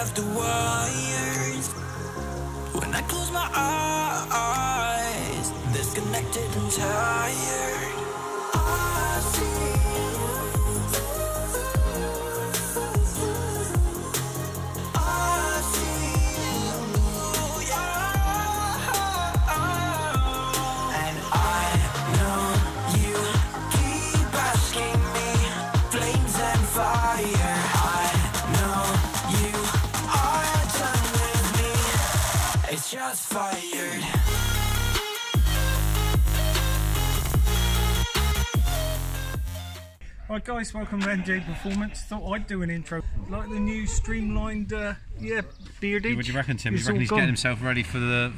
off the wires. When I close my eyes, disconnected and tired. I see just fired. Right guys, welcome to NJ Performance. Thought I'd do an intro. Like the new streamlined bearded. What do you reckon, Tim? Do you reckon he's getting himself ready for the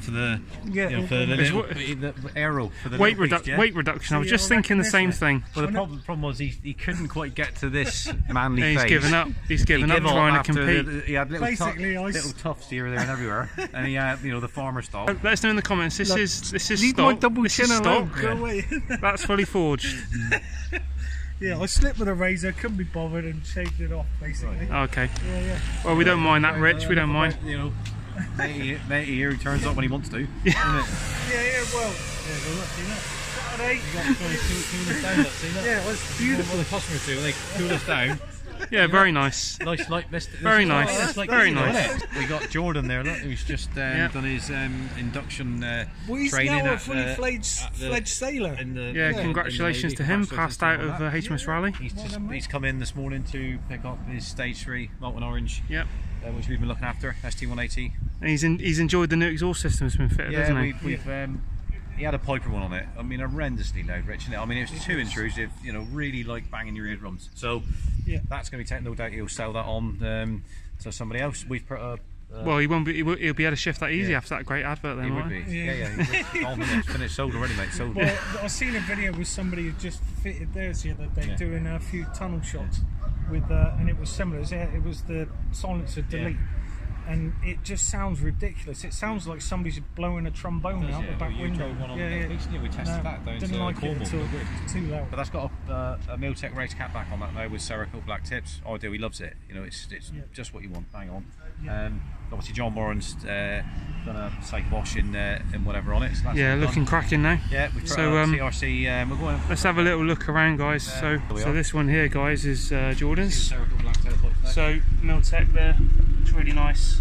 aero, for the weight reduction? I was just thinking the same thing. Well, the problem was he couldn't quite get to this manly phase. He's given up. He's given up trying to compete. He had little tufts here, there, and everywhere, and he had the farmer style. Let us know in the comments. This is leave stock. my double This chin is alone. stock. Go away. That's fully forged. Yeah, I slipped with a razor, couldn't be bothered, and shaved it off basically. Okay. Yeah. Well, we don't mind that, Rich. We don't mind. Matey here, he turns up when he wants to. Yeah. Well. Yeah, Saturday. You got to cool us down. See that? Yeah, it was beautiful. What the customers do, they cool us down. Yeah, very nice. Nice, like this. Very nice. Very nice. We got Jordan there, look, who's just done his induction well, he's training. Now a fully fledged sailor. Congratulations to him. Passed out of HMS Rally. He's come in this morning to pick up his Stage 3 Molten Orange. Yep. Which we've been looking after, ST180. And he's enjoyed the new exhaust system that's been fitted, hasn't he? He had a Piper one on it. I mean, horrendously loud, Rich. I mean, it was too intrusive. Really like banging your eardrums. So that's going to be taken. No doubt he'll sell that on to somebody else. We've put a. Well, he won't be. He'll be able to shift that easy after that great advert. Then, he would be. Yeah. Finished, sold already, mate. Sold. Well, I've seen a video with somebody who just fitted theirs the other day, doing a few tunnel shots with, and it was similar. It was the silencer delete. And it just sounds ridiculous. It sounds like somebody's blowing a trombone out the back window. We tested that down didn't like it until too loud. But that's got a Miltech race cap back on that now with Cerakote black tips. Oh dear, he loves it. It's just what you want. Bang on. Obviously John Moran's done a safe wash in whatever on it. So that's looking cracking now. Yeah, we've got TRC. We're going. Let's have a little look around, guys. So this one here, guys, is Jordan's. So Miltech there. It's really nice.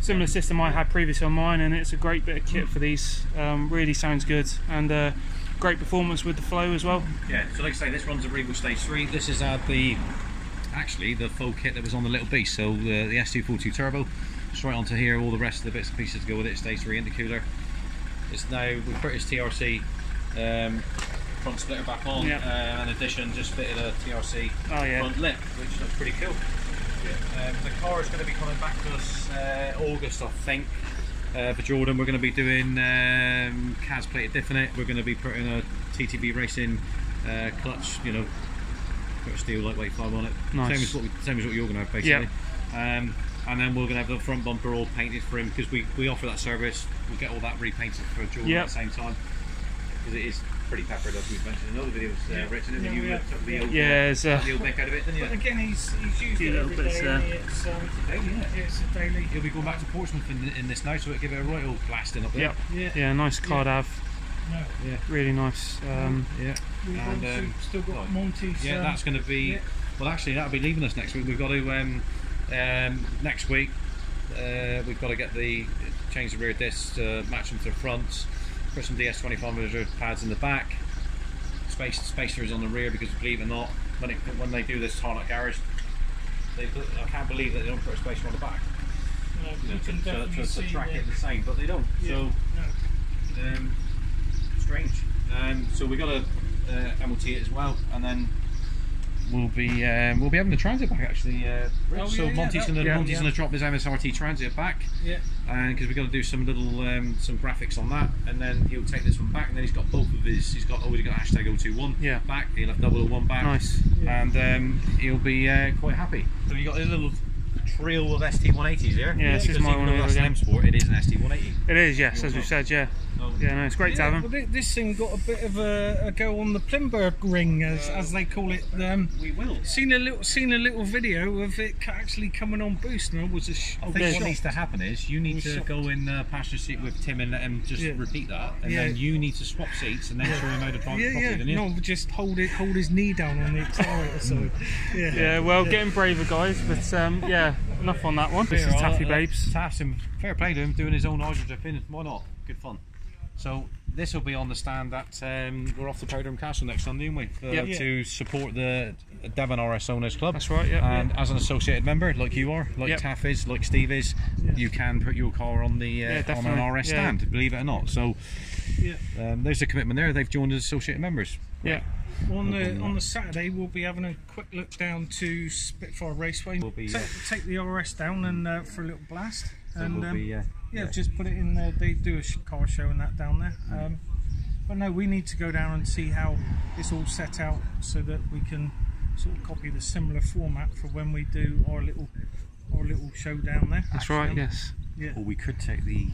Similar system I had previously on mine, and it's a great bit of kit for these. Really sounds good, and great performance with the flow as well. Yeah, so like I say, this runs a Regal Stage 3. This is actually the full kit that was on the Little Beast. So the S242 Turbo, straight onto here, all the rest of the bits and pieces to go with it. Stage 3 intercooler. It's now we've put his TRC front splitter back on. In addition, just fitted a TRC front lip, which looks pretty cool. The car is going to be coming back to us August, I think. For Jordan, we're going to be doing CAS plated diff in it. We're going to be putting a TTB Racing clutch, put a steel lightweight fob on it. Nice. Same as what you're going to have, basically. And then we're going to have the front bumper all painted for him, because we offer that service. We'll get all that repainted for Jordan at the same time, because it is pretty peppered, as we've mentioned in other videos. Rich, and then you took the old neck out of it, didn't you? But again, he's used it every day. It's a daily. He'll be going back to Portsmouth in this now, so it'll give it a right old blasting up there. Yeah, nice car to have. Yeah, really nice. We've still got Monty's. Yeah, that's going to be. Well, actually, that'll be leaving us next week. We've got to next week. We've got to get change the rear discs to match them to the fronts. Put some DS25mm pads in the back. Spacers on the rear, because believe it or not, when they do this Tarnock garage, I can't believe that they don't put a spacer on the back. To track it the same, but they don't. Strange. So we got to MOT it as well, and then we'll be having the Transit back actually. Monty's going to drop his MSRT Transit back. And because we've got to do some little some graphics on that, and then he'll take this one back, and then he's got both of his. He's already got hashtag 021 back. He'll have 001 back. Nice. And he'll be quite happy. So you got a little trio of ST180s here. Yeah, this is my one that's an again. M Sport. It is an ST180. It is, yes, as we've said, yeah. Yeah, no, it's great to have them. Well, this thing got a bit of a go on the Plimberg ring, as they call it. We will. Seen a little video of it actually coming on boost, and I was I think what needs to happen is you need to go in the passenger seat with Tim and let him just repeat that, and then you need to swap seats and then show him how to drive it properly, don't you? No, just hold his knee down on the accelerator. So Well, getting braver, guys, but yeah, enough on that one. This is Taffy Babes. Taff's him, fair play to him, doing his own hydro dripping. Why not? Good fun. So this will be on the stand at we're off to Powderham Castle next Sunday, aren't we? To support the Devon RS Owners Club. That's right, yeah. And as an associated member, like you are, like Taff is, like Steve is, you can put your car on the on an RS stand, believe it or not. So there's a commitment there. They've joined as associated members. Yeah. On the Saturday, we'll be having a quick look down to Spitfire Raceway. We'll be, take the RS down and for a little blast. So and we'll be, just put it in there. They do a car show and that down there. But no, we need to go down and see how it's all set out so that we can sort of copy the similar format for when we do our little show down there. That's right, yes. Yeah. Or we could take the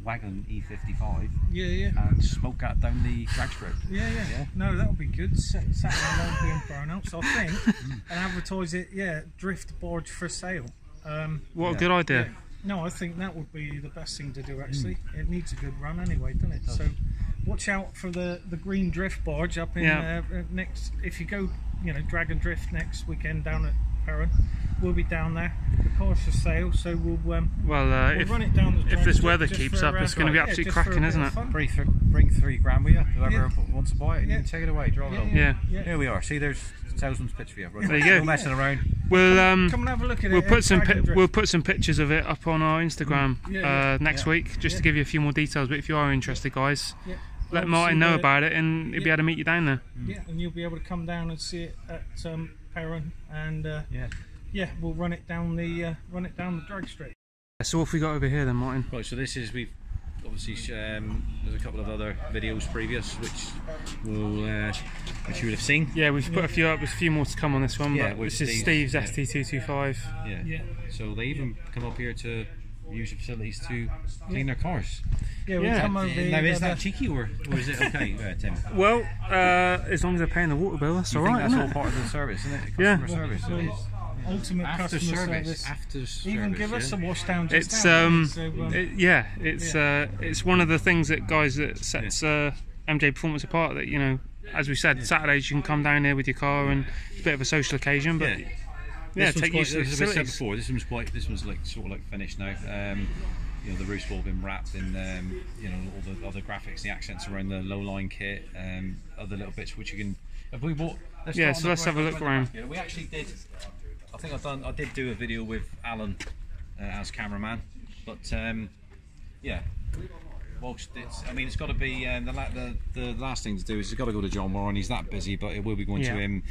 Wagon E55 Yeah. and smoke that down the drag strip. Yeah. No, that would be good. Saturday won't be in burnout, so I think, and advertise it. Yeah, drift barge for sale. What a good idea. No, I think that would be the best thing to do. Actually, it needs a good run anyway, doesn't it? So, watch out for the green drift barge up in next. If you go, drag and drift next weekend down at Perrin, we'll be down there. The car's for sale, so we'll if, run it down the if this weather keeps up, it's going to be absolutely cracking, isn't it? Bring £3 with you. Whoever wants to buy it, you can take it away, drive it home. Yeah. Here we are. See, there's Towson's pitch for you. Right, there you go. No messing around. We'll come and have a look at we'll it. put some pictures of it up on our Instagram next week, just to give you a few more details. But if you are interested, guys, let Martin know about it, and he'll be able to meet you down there. Yeah, and you'll be able to come down and see it at Perrin, and we'll run it down the drag strip. So what have we got over here then, Martin? Right, so this is we've obviously there's a couple of other videos previous which you would have seen. Yeah, we've put a few up. There's a few more to come on this one. Yeah, but this is Steve's ST225. Yeah. So they even come up here to use the facilities to clean their cars. Yeah, we come over now is that cheeky or is it okay, Tim? Well, as long as they're paying the water bill, that's all right. That's isn't all it? part of the service, isn't it? Yeah. Service. It is. Ultimate After customer service. service. Even give us a wash down. It's it's one of the things that guys that sets MJ Performance apart. That as we said, Saturdays you can come down here with your car and it's a bit of a social occasion. But take use of the facilities. Before this one's like sort of like finished now. The roof's all been wrapped in all the other graphics, the accents around the low line kit, other little bits which you can. Have we bought? So let's have a look around. We actually did. I think I did do a video with Alan as cameraman, but whilst it's got to be the last thing to do is it's got to go to John Warren. He's that busy, but it will be going to him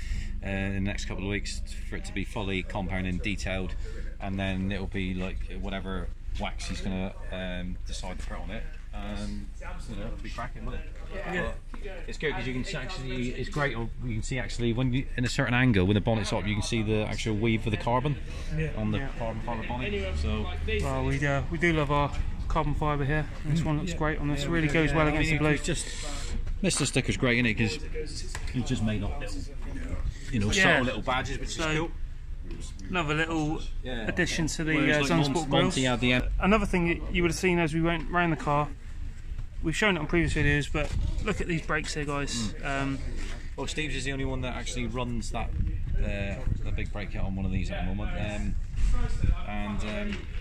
in the next couple of weeks for it to be fully compound and detailed, and then it will be like whatever wax he's going to decide to put on it. It'll be cracking, won't it? Yeah. It's good because you can see actually, it's great. You can see actually when you in a certain angle when the bonnet's up, you can see the actual weave of the carbon on the carbon fibre bonnet. So, well, we do love our carbon fibre here. This one looks great on this. Really goes well against the blue. Mr. Sticker's great, isn't it? Because he's just made up, subtle little badges, which is cool. Another little addition to the Zunsport grills. Another thing you would have seen as we went round the car, we've shown it on previous videos, but look at these brakes here, guys. Well, Steve's is the only one that actually runs that the big brake kit on one of these at the moment,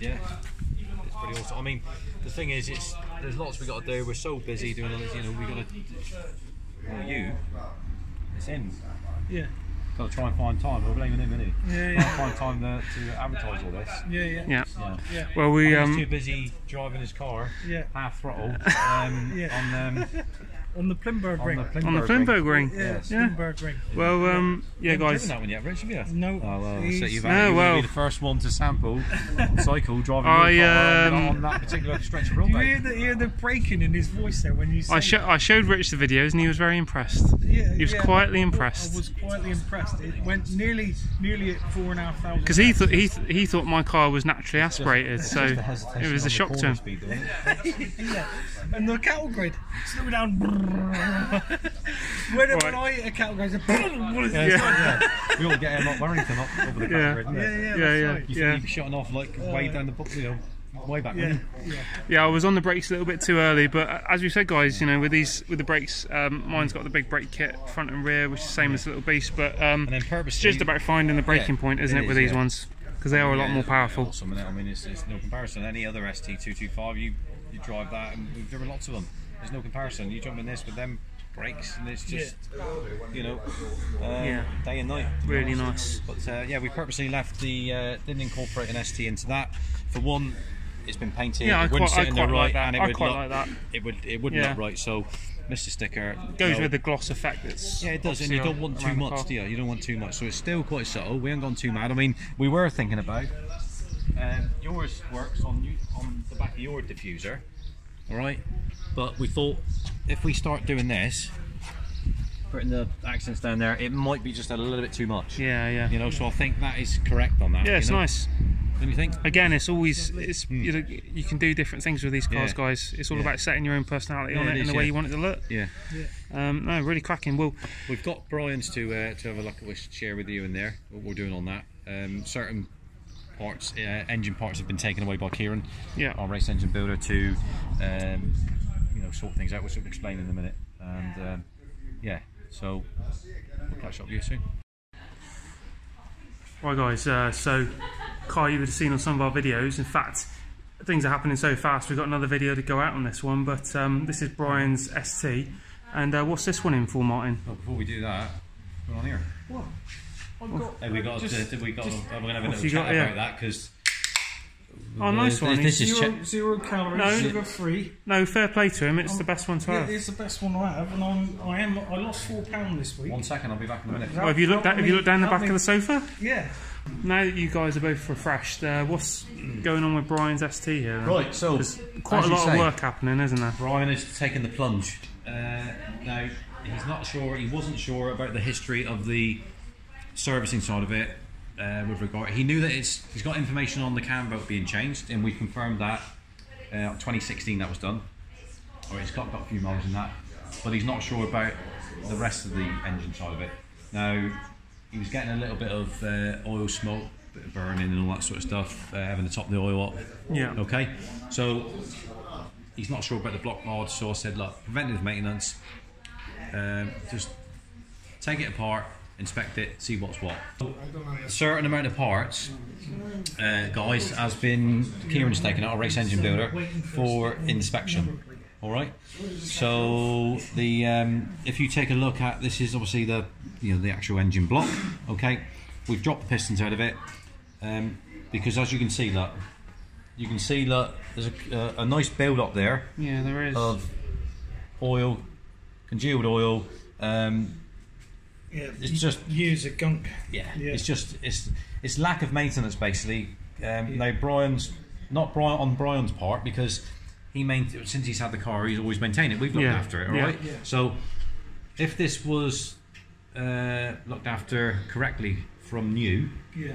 it's pretty awesome. I mean, the thing is, there's lots we got to do. We're so busy doing all this, we got to. It's him. Yeah. Got to try and find time. We're blaming him, isn't he? Yeah. Find time to advertise all this. Yeah. Well, he's too busy driving his car half throttle On the Plimburg ring. On the Plimburg ring. Yeah, Yeah. Plimburg ring. Well, yeah, You haven't guys. driven that one yet, Rich, have you? No. Oh, well, he's- so you've No, you'll well. be the first one to sample cycle driving I, your car um, on that particular stretch of road. You mate. hear the breaking in his voice there when you say I showed Rich the videos and he was very impressed. Yeah, He was yeah. quietly I impressed. was quietly impressed. It went nearly at 4,500. Because he thought my car was naturally aspirated, so Just the hesitation it was on a the shock to corner him. speed, isn't it? Yeah. And the cattle grid, slow down. when I hit a cattle grid, Yeah. We all get him up Warrington up over the Yeah. country, isn't it? Yeah. You think you'd be shutting off like way down the way back, wouldn't you? Yeah, I was on the brakes a little bit too early, but as we said, guys, you know, with the brakes, mine's got the big brake kit, front and rear, which is the same as the little beast. But And then it's purposely, just about finding the braking point, isn't it, is, with these yeah. ones? Because they are a lot more powerful. Awesome, I mean, it's no comparison. Any other ST225, you drive that, and we've driven lots of them. There's no comparison. You jump in this with them brakes, and it's just, you know, day and night. Really nice. But yeah, we purposely left didn't incorporate an ST into that. For one, it's been painted. Yeah, it wouldn't sit in there right, like that. and it I would quite look, like that. It wouldn't Yeah. look right. So, Mr. Sticker Goes no. with the gloss effect. That's Yeah, it does, and you don't want too around the much, car. do you? You don't want too much, so it's still quite subtle. We haven't gone too mad. I mean, we were thinking about yours works on the back of your diffuser, all right? But we thought if we start doing this, putting the accents down there, it might be just a little bit too much. Yeah. You know, so I think that is correct on that. Yeah, it's you know? nice. Don't you think? Again, it's you know, you can do different things with these cars, Yeah. guys. It's all about setting your own personality on Yeah, it it and is, the way yeah. you want it to look. Yeah. No, really cracking. Well, We've got Brian's to have a look at, we should share with you in there what we're doing on that. Certain parts, engine parts have been taken away by Kieran, Yeah. our race engine builder, to you know, sort things out, which we'll explain in a minute. And yeah, so we'll catch up with you soon. right, guys. So, car you would have seen on some of our videos. In fact, things are happening so fast. We've got another video to go out on this one. But this is Brian's ST. And what's this one in for, Martin? Well, before we do that, we're on here. What? Hey, we're going to have a little you chat got, yeah. about that, because Oh, nice one. this is Zero calories, No. sugar free. No, fair play to him. It's the best one to Yeah, have. it's the best one I have, and I lost £4 this week. 1 second, I'll be back in a minute. Oh, have you looked down the back of the sofa? Yeah. Now that you guys are both refreshed, what's going on with Brian's ST here? Then? Right, so There's quite as a you lot say, of work happening, isn't there? Brian is taking the plunge. Now, he's not sure, he wasn't sure about the history of the servicing side of it. With regard, he knew that he's got information on the cam belt being changed, and we confirmed that 2016 that was done. Or he's got a few miles in that, but he's not sure about the rest of the engine side of it. Now, he was getting a little bit of oil smoke, bit of burning and all that sort of stuff, having to top the oil up. Yeah. Okay, so he's not sure about the block mod, so I said, look, preventative maintenance, just take it apart, inspect it, see what's what. A certain amount of parts, guys, has been Kieran's taken out, a race engine builder, for inspection. All right. So the if you take a look at, this is obviously the the actual engine block. Okay, we've dropped the pistons out of it because, as you can see, look, there's a nice build up there. Yeah, there is. Of oil, congealed oil. Yeah, It's just years of gunk. Yeah, it's just it's lack of maintenance basically. Now Brian's not on Brian's part, because since he's had the car, he's always maintained it. We've looked after it, all right. Yeah. So if this was looked after correctly from new,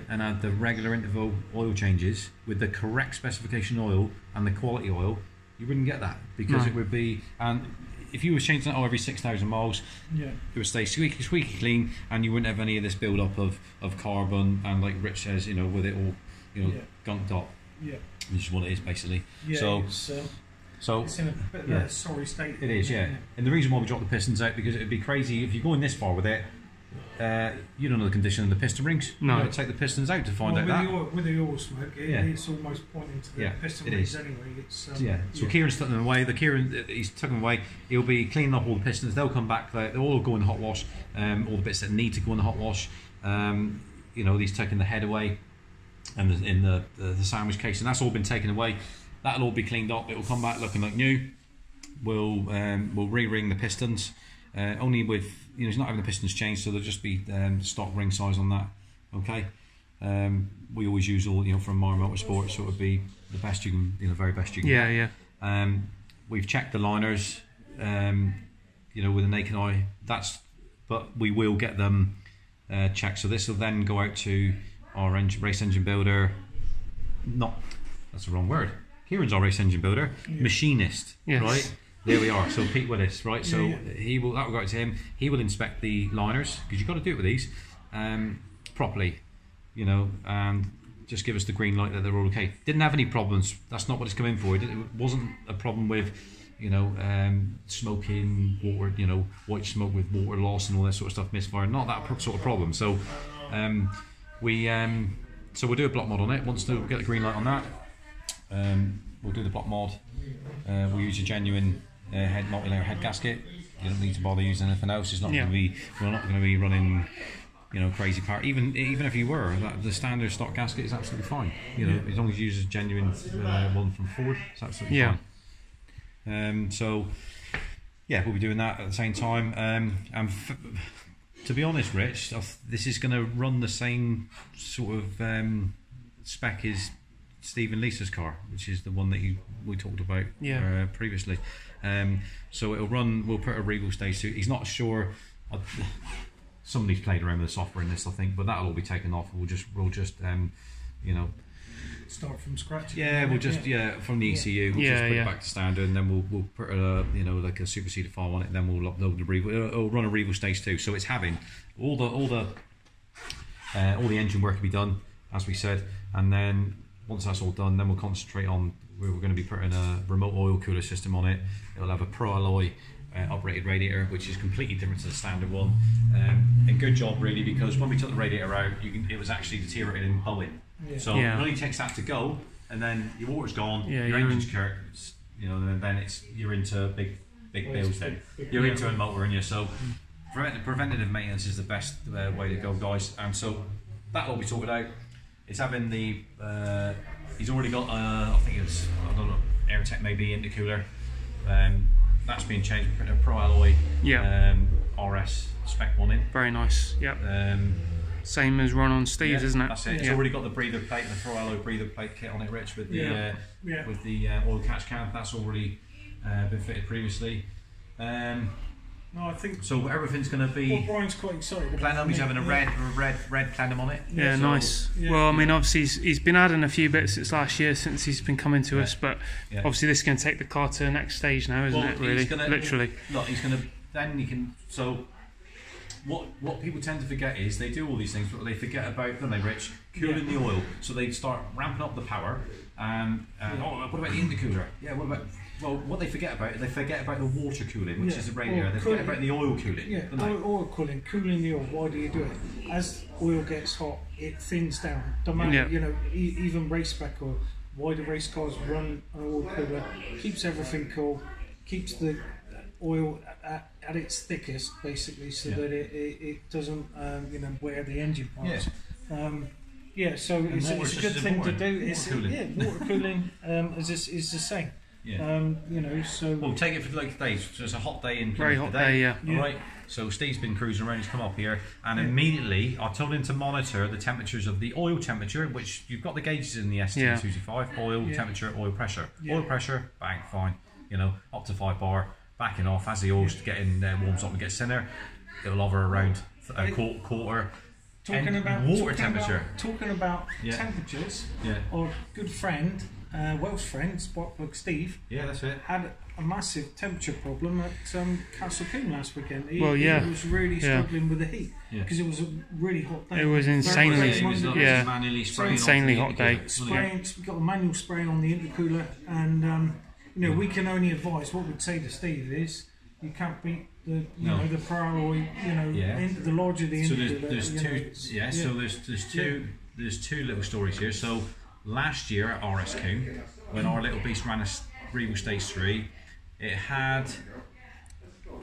and had the regular interval oil changes with the correct specification oil and the quality oil, you wouldn't get that, because it would be, and if you were changing that oil every 6,000 miles, it would stay squeaky clean, and you wouldn't have any of this build up of carbon, and like Rich says, with it all gunked up. Yeah. Which is what it is basically. Yeah. So it's in a bit of a sorry state. it is, yeah. And the reason why we dropped the pistons out, because it would be crazy if you're going this far with it. You don't know the condition of the piston rings. No. You've got to take the pistons out to find out that. With the oil smoke, it's almost pointing to the piston it rings is. anyway. It's, So Kieran's took them away. He's took them away. He'll be cleaning up all the pistons. They'll come back. They'll all go in the hot wash. All the bits that need to go in the hot wash. He's taken the head away, and in the sandwich case, and that's all been taken away. That'll all be cleaned up. It will come back looking like new. we'll re-ring the pistons. Only with, he's not having the pistons changed, so there'll just be stock ring size on that. Okay. We always use all, from Meyer Motorsport, so it would be the best you can, very best you can get. Yeah. We've checked the liners, with a naked eye. But we will get them checked. So this will then go out to our race engine builder. That's the wrong word. Kieran's our race engine builder, machinist, right? There we are. So Pete Willis, right? So that will go out to him. He will inspect the liners, because you've got to do it with these properly, and just give us the green light that they're all okay. Didn't have any problems. That's not what it's come in for. It wasn't a problem with, smoking, water, white smoke with water loss and all that sort of stuff, misfire. Not that sort of problem. So we'll do a block mod on it. Once we get the green light on that, we'll do the block mod. We'll use a genuine multi-layer head gasket. You don't need to bother using anything else. It's not going to be. We're not going to be running, crazy power. Even if you were, the standard stock gasket is absolutely fine. As long as you use a genuine one from Ford, it's absolutely fine. So we'll be doing that at the same time. And to be honest, Rich, this is going to run the same sort of spec as Steve and Lisa's car, which is the one that we talked about previously. So it'll run. We'll put a Regal stage 2. He's not sure. Somebody's played around with the software in this, I think, but that'll all be taken off. We'll just start from scratch. We'll just from the ECU. We'll just put it back to standard, and then we'll put a like a superseded file on it. And then we'll upload the Regal. It'll run a Regal stage 2. So it's having all the engine work will be done, as we said, and then once that's all done, then we'll concentrate on. We're going to be putting a remote oil cooler system on it. It'll have a Pro Alloy operated radiator, which is completely different to the standard one. And good job, really, because when we took the radiator out, it was actually deteriorated in Boeing. So it only takes that to go, and then your water's gone, your engine's kirked, and then you're into big bills. Then you're into a motor, and so preventative maintenance is the best way to go, guys. And so that'll all be sorted out. It's having the. He's already got. I think it's. I don't know. Airtech maybe intercooler. That's being changed. We're putting a Pro Alloy. RS spec one in. Very nice. Yep. Same as run on Steve's, isn't it? That's it. It's already got the breather plate, the Pro Alloy breather plate kit on it, Rich, with the oil catch can. That's already been fitted previously. No, I think so. Everything's going to be. Well, Brian's quite excited. Plenum. He's having a red plenum on it. Yeah, so, nice. Yeah. Well, I mean, obviously he's been adding a few bits since last year, since he's been coming to us. But obviously this is going to take the car to the next stage now, isn't it? Really, literally. Look, he's going to. Then you can. So, what people tend to forget is they do all these things, but they forget about, don't they, Rich? Cooling the oil. So they start ramping up the power. What about the intercooler? Yeah. What about? Well, what they forget about the water cooling, which is the radiator. They forget about the oil cooling. Yeah, oil cooling the oil. Why do you do it? As oil gets hot, it thins down. Don't matter, even race spec oil. Why do race cars run an oil cooler? Keeps everything cool, keeps the oil at its thickest, basically, so that it doesn't, wear the engine parts. So it's a good thing to do. Water cooling is the same. We'll take it for like today. So it's a hot day in Plymouth. Very hot day, All right. So Steve's been cruising around. He's come up here, and immediately I told him to monitor the temperatures of the oil temperature, which you've got the gauges in the ST225. Oil temperature, oil pressure. Oil pressure, bang, fine. Up to 5 bar. Backing off as the oil's getting warms up and gets thinner. It'll hover around a quarter. Talking about water temperature. Talking about temperatures. Our good friend. Welsh friend, Sparkplug Steve, that's it. Had a massive temperature problem at Castle Coombe last weekend. He was really struggling with the heat because it was a really hot day. It was insanely, insanely hot day. We got a manual spray on the intercooler, and we can only advise. What we'd say to Steve is, you can't beat the the Pro Alloy. The larger the intercooler. So there's two little stories here. So. Last year at RS Coombe, when our little beast ran a Regal Stage 3, it had.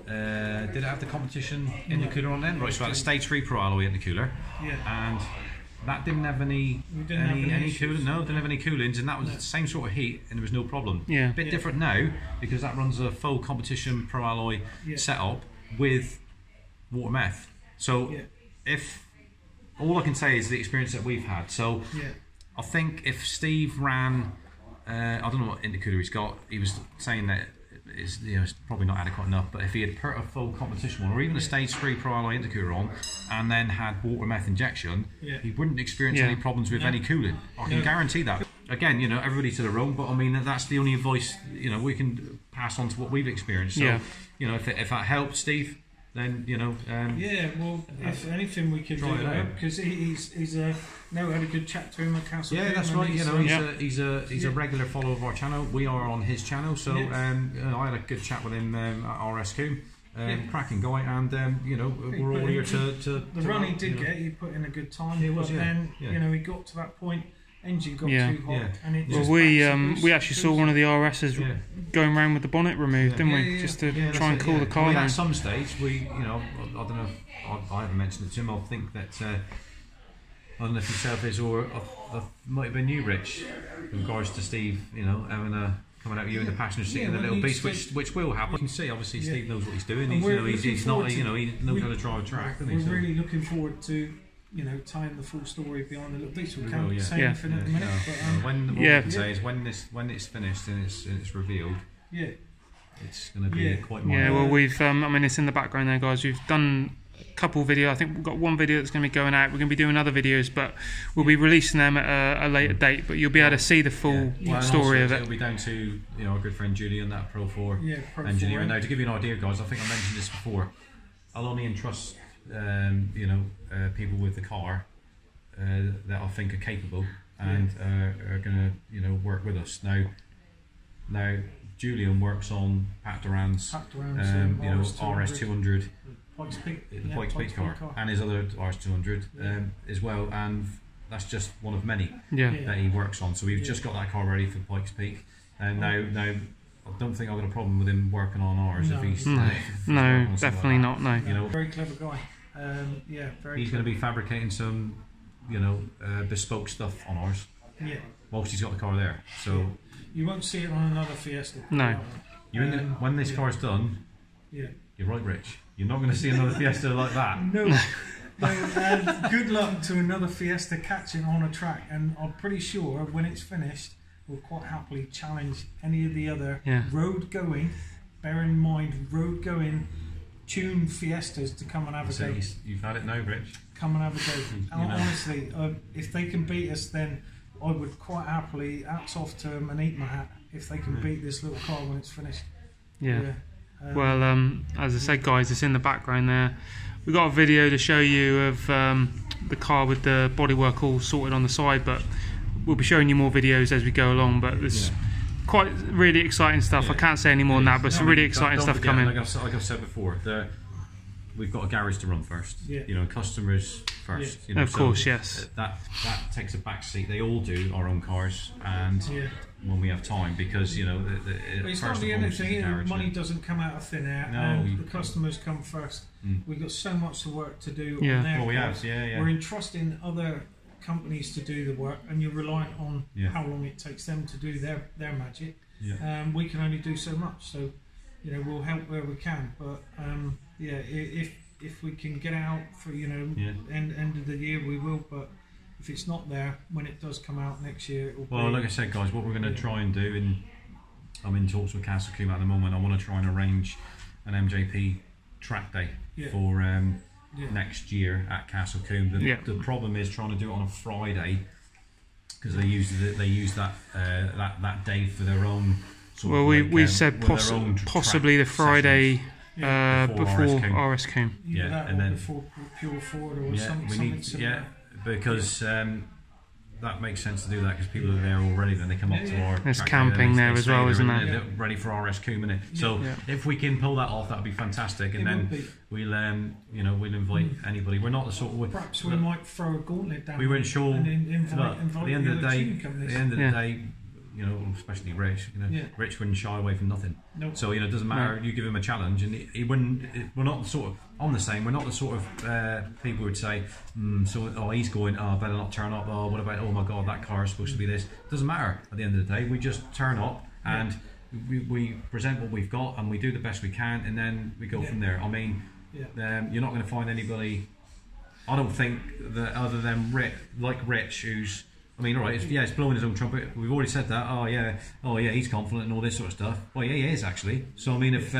Did it have the competition intercooler on then? Right, so it had a Stage 3 Pro Alloy intercooler, and that didn't have any coolant. No, didn't have any coolants, and that was the same sort of heat, and there was no problem. Yeah. A bit different now because that runs a full competition pro alloy setup with water meth. So if all I can say is the experience that we've had. So I think if Steve ran, I don't know what intercooler he's got. He was saying that it's probably not adequate enough. But if he had put a full competition one, or even a stage 3 pro alloy intercooler on, and then had water meth injection, he wouldn't experience any problems with any cooling. I can guarantee that. Again, everybody to their own, but I mean that's the only advice we can pass on to what we've experienced. So if that helped Steve, then well, if anything we could do it because he's no, had a good chat to him at Castle. Yeah, that's right. He's a regular follower of our channel. We are on his channel, so I had a good chat with him at RS Coombe. Cracking guy, and we're all here to the run he did get. He put in a good time. But then he got to that point. Engine got too hot, and it just we actually saw one of the RSs going around with the bonnet removed, didn't we? Just to try and cool the car down. At some stage, I don't know if I haven't mentioned it to him. I think that I don't know if yourself is, or might have been you, Rich, in regards to Steve, having coming out with you in the passenger seat in the little beast, which will happen. You can see, obviously, Steve knows what he's doing. He's not, he knows how to drive a track. We're really looking forward to tying the full story behind the little beast. We can't say anything at the minute. But, what we can say is when it's finished and it's revealed, it's going to be quite. Yeah, well, we've it's in the background there, guys. We've done a couple videos. I think we've got one video that's going to be going out. We're going to be doing other videos, but we'll be releasing them at a later date. But you'll be able to see the full story of it. It'll be down to our good friend Julian, that Pro 4 engineer. Now, to give you an idea, guys, I think I mentioned this before. I'll only entrust people with the car that I think are capable and are going to work with us. Now Julian works on Pat Duran's RS200, the Pikes Peak car, and his other RS200 as well, and that's just one of many that he works on. So we've just got that car ready for Pikes Peak, and now I don't think I've got a problem with him working on ours. No, if he's no, definitely not. No, very clever guy. Very. He's going to be fabricating some, bespoke stuff on ours. Yeah. Whilst he's got the car there, so you won't see it on another Fiesta. No. When this car's done, you're right, Rich. You're not going to see another Fiesta like that. No. Good luck to another Fiesta catching on a track, and I'm pretty sure when it's finished, we'll quite happily challenge any of the other road-going. Bear in mind, road-going. Tuned Fiestas to come and have a go. You've had it now, Rich. Come and have a go. Honestly, if they can beat us, then I would quite happily, hats off to them and eat my hat if they can beat this little car when it's finished. Well, as I said, guys, it's in the background there. We've got a video to show you of the car with the bodywork all sorted on the side, but we'll be showing you more videos as we go along. But there's quite really exciting stuff. I can't say any more than that, but some really exciting stuff coming. Like I've said before, we've got a garage to run first. Customers first. Of course, yes. That takes a back seat. They all do our own cars, and when we have time, because it's not the only thing. Money doesn't come out of thin air, and the customers come first. We've got so much work to do on their cars. We're entrusting other companies to do the work, and you're reliant on how long it takes them to do their magic. We can only do so much, so we'll help where we can. But if we can get out for end of the year, we will. But if it's not there when it does come out next year, it will like I said, guys, what we're going to try and do, and I'm in talks with Castle Coombe at the moment. I want to try and arrange an MJP track day for next year at Castle Coombe. The problem is trying to do it on a Friday, because they use that day for their own. We've said possibly the Friday before RS Coombe. And then before Pure Ford or something similar. Because that makes sense to do that, because people are there already. Then they come up to our. There's camping there as well, isn't there? They're ready for RS Coombe, isn't it? So if we can pull that off, that'd be fantastic. And then we'll invite anybody. We're not the sort of. Perhaps we might throw a gauntlet down. We weren't sure. And invite at the end of the day, you know, especially Rich. You know, Yeah. Rich wouldn't shy away from nothing. Nope. So you know, it doesn't matter. You give him a challenge, and he wouldn't. We're not the sort of on the same. We're not the sort of people who would say, he's going. Oh, better not turn up. Oh, what about? Oh my God, that car is supposed to be this. It doesn't matter. At the end of the day, we just turn up and we present what we've got, and we do the best we can, and then we go from there. I mean, you're not going to find anybody. I don't think that other than Rich, who's. I mean, all right, it's blowing his own trumpet. We've already said that. Oh yeah, he's confident and all this sort of stuff. Well, yeah, he is actually. So I mean, if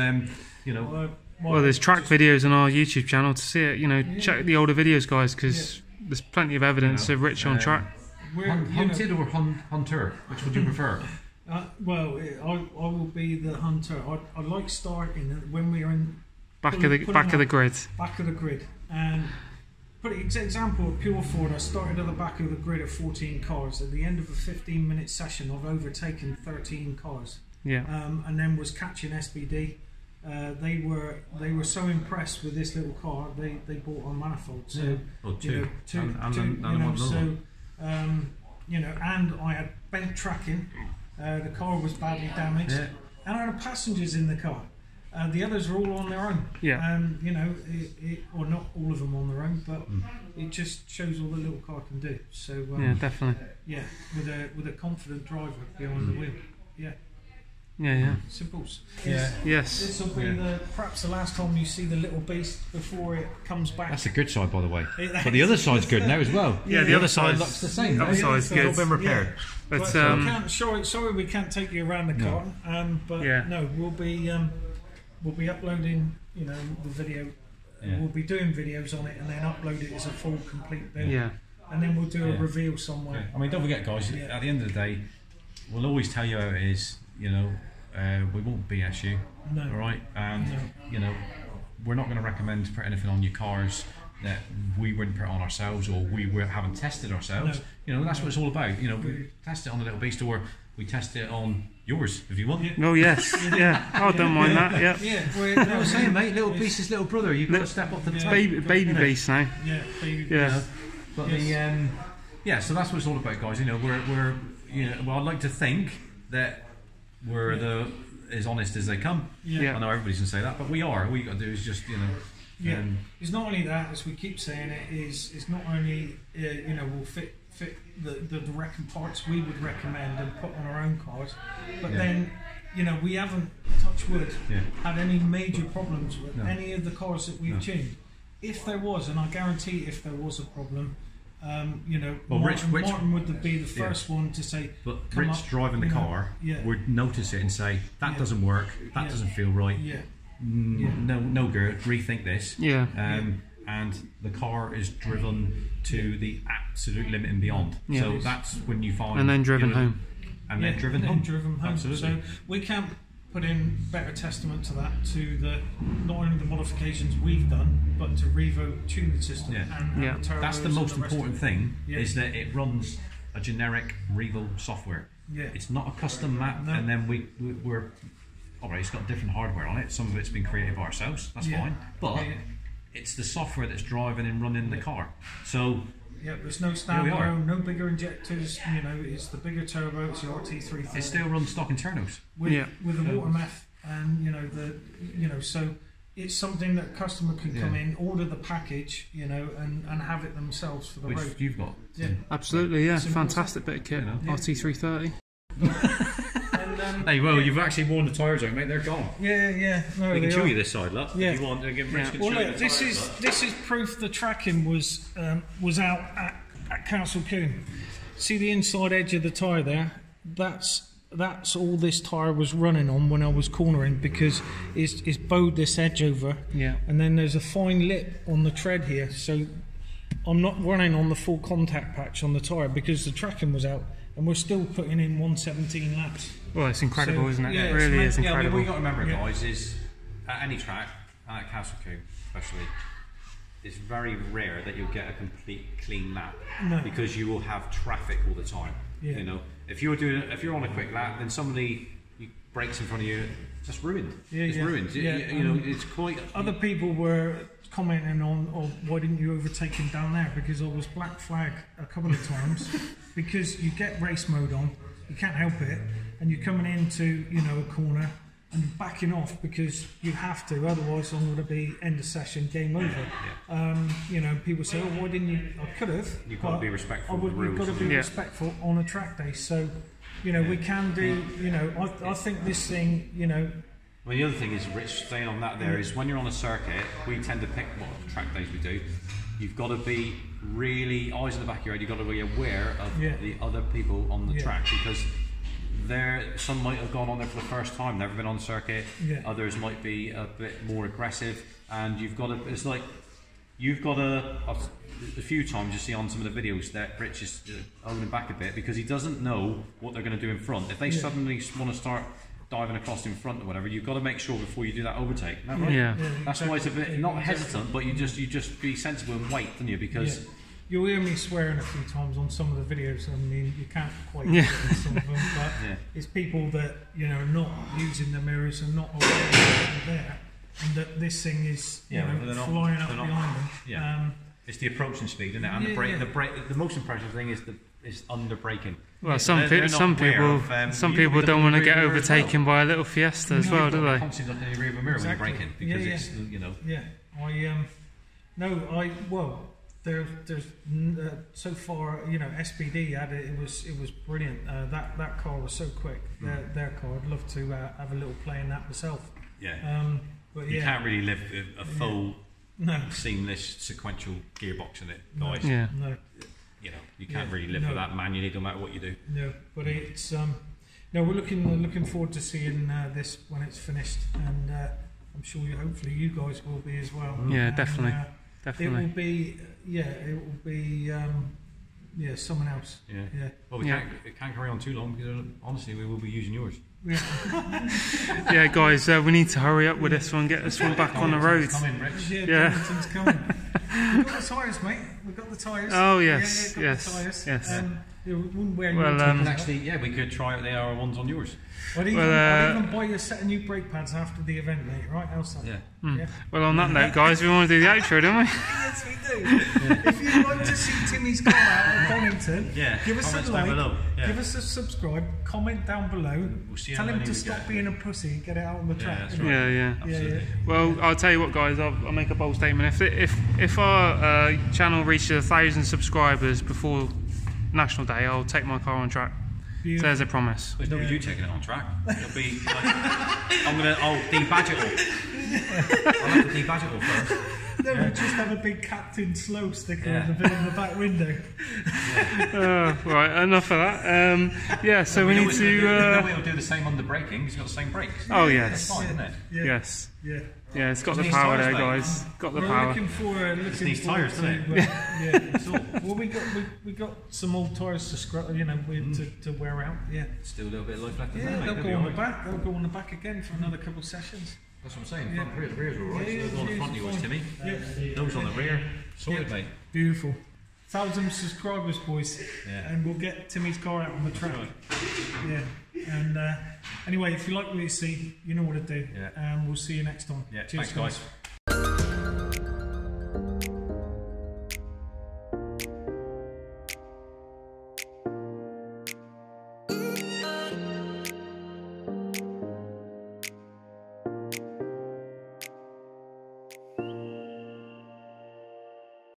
you know, well, there's track videos on our YouTube channel to see it. You know, check the older videos, guys, because there's plenty of evidence of Rich on track. Hunted or hunter? Which would you prefer? Well, I will be the hunter. I like starting when we're in back of the grid. Back of the grid, and. Example of Pure Ford, I started at the back of the grid at 14 cars. At the end of a 15-minute session, I've overtaken 13 cars. Yeah. And then was catching SBD. They were so impressed with this little car, they bought a manifold. So two. And I had bent tracking. The car was badly damaged, and I had passengers in the car. The others were all on their own. Yeah. You know, or not all of them on their own, but it just shows all the little car can do. So yeah, definitely. Yeah, with a confident driver behind the wheel. Yeah. Yeah. Simples. Yeah. Yes. This will be perhaps the last time you see the little beast before it comes back. That's the good side, by the way. But the other side's good now as well. Yeah, the other side looks the same. The other side's good. It's all been repaired. Yeah. But sorry, we can't take you around the car. But no, we'll be uploading, you know, the video. We'll be doing videos on it and then upload it as a full, complete build. Yeah. And then we'll do a reveal somewhere. I mean, don't forget, guys. At the end of the day, we'll always tell you how it is. You know, we won't BS you. No. All right. And you know, we're not going to recommend to put anything on your cars that we wouldn't put on ourselves or we haven't tested ourselves. No. You know, that's what it's all about. You know, we test it on a little beast or we test it on yours if you want. Oh yes, yeah. I don't mind that. Yeah. Yeah. I was saying, mate, little beast is little brother. You've got to step up to the top. Baby beast now. Yeah. Baby. Yeah. But so that's what it's all about, guys. You know, we're you know, well, I'd like to think that we're as honest as they come. Yeah. I know everybody's gonna say that, but we are. All you got to do is just, you know. Yeah. It's not only that, as we keep saying it, it's not only you know, we'll fit the wrecking parts we would recommend and put on our own cars, but then, you know, we haven't, touch wood, had any major problems with any of the cars that we've tuned. If there was, and I guarantee if there was a problem, you know, well, Martin would be the first one to say. But Rich driving the car would notice it and say that doesn't work, that doesn't feel right. No good. Rethink this. And the car is driven to the absolute limit and beyond. So that's when you find. And then driven home. And then driven home. Absolutely. So we can put in better testament to that, to the not only the modifications we've done, but to Revo tuning system. And the turbos. That's the most important thing. Is that it runs a generic Revo software. It's not a custom map, and then we're. Alright, it's got different hardware on it. Some of it's been created by ourselves. That's fine. But it's the software that's driving and running the car. So there's no standalone, no bigger injectors. You know, it's the bigger turbo. It's the RT330. It still runs stock internals. With the water meth, and you know so it's something that a customer can come in, order the package, you know, and have it themselves for the road. Which you've got. Absolutely, fantastic bit of kit. RT330. Hey, well, you've actually worn the tyres out, mate. They're gone. No, we can show you this side, look. If you want, well, look, this is proof the tracking was out at Castle Combe. See the inside edge of the tyre there? That's all this tyre was running on when I was cornering, because it's bowed this edge over. And then there's a fine lip on the tread here, so I'm not running on the full contact patch on the tyre because the tracking was out. And we're still putting in 117 laps. Well, it's incredible, isn't it? It really is incredible. Yeah, what you got to remember, guys, is at any track, at Castle Combe especially, it's very rare that you'll get a complete clean lap because you will have traffic all the time. You know, if you're on a quick lap, then somebody brakes in front of you, it's just ruined. It's ruined. You know, it's quite. Other people were commenting on, why didn't you overtake him down there? Because I was black flag a couple of times. Because you get race mode on, you can't help it, and you're coming into, you know, a corner and backing off because you have to, otherwise I'm going to be end of session, game over. You know, people say, oh, why didn't you? I could have. You've got to be respectful of the rules. You've got to be respectful on a track day. So, you know, we can do, you know, I think this thing, you know. Well, the other thing is, Rich, staying on that there, is when you're on a circuit, we tend to pick what track days we do. You've got to be really eyes in the back of your head. You've got to be aware of the other people on the track, because some might have gone on there for the first time, never been on circuit. Others might be a bit more aggressive, and you've got to. It's like you've got to. A few times you see on some of the videos that Rich is holding back a bit because he doesn't know what they're going to do in front. If they suddenly want to start diving across in front or whatever, you've got to make sure before you do that overtake. Isn't that right? That's why it's a bit not hesitant, but you just be sensible and wait, don't you? Because you'll hear me swearing a few times on some of the videos. I mean, you can't quite get it in some of them, but it's people that, you know, are not using the mirrors and not aware that they're there, and that this thing is flying up behind them. It's the approaching speed, isn't it? And the most impressive thing is under braking. Well, some people don't want to get overtaken by a little Fiesta as well, do they? Constantly looking in the rearview mirror when you're braking because it's, you know. There's so far, you know, SBD had it. It was brilliant. That car was so quick. Their car. I'd love to have a little play in that myself. But you can't really live a full. Seamless sequential gearbox in it, guys. No. You know, you can't really live with that manually, no matter what you do. No, but it's we're looking forward to seeing this when it's finished, and I'm sure hopefully you guys will be as well. Yeah, definitely. It will be someone else. Well, it can't carry on too long because honestly we will be using yours. Yeah, guys, we need to hurry up with this one, get this one back on the road. Coming, Rich. Donington's coming. We've got the tyres, mate. We've got the tyres. Oh, yes, The tyres. yes. Wouldn't wear Actually, we could try out the AR1s on yours. I'd even buy you a set of new brake pads after the event, mate, right? Elsa? Well, on that note, guys, we want to do the outro, don't we? Yes, we do. If you'd like to see Timmy's car out at Donington, give us a like, give us a subscribe, comment down below, tell him to stop being a pussy and get it out on the track. Yeah. Well, I'll tell you what, guys, I'll make a bold statement. If our channel reaches 1,000 subscribers before National Day, I'll take my car on track. So there's a promise. There's no you taking it on track. It'll be like, I'll debadge it all. I'll have to debadge it all first. No, we just have a big Captain Slow sticker on the back window. Right, enough of that. So we need to. We'll do the same under braking. He's got the same brakes. Oh yes. That's fine, isn't it? Yes. Yeah, it's got the power there, guys. Got the power. It's these tyres, isn't it? Well, we got some old tyres to scrap, you know, to wear out. Yeah. Still a little bit of life left. They'll go on the back. They'll go on the back again for another couple of sessions. That's what I'm saying. Front rear, the rear's all right. So those on the front, yours, Timmy. Those on the rear, sorted, mate. Beautiful. 1,000 subscribers, boys, and we'll get Timmy's car out on the track. And anyway, if you like what you see, you know what to do. And we'll see you next time. Cheers, guys.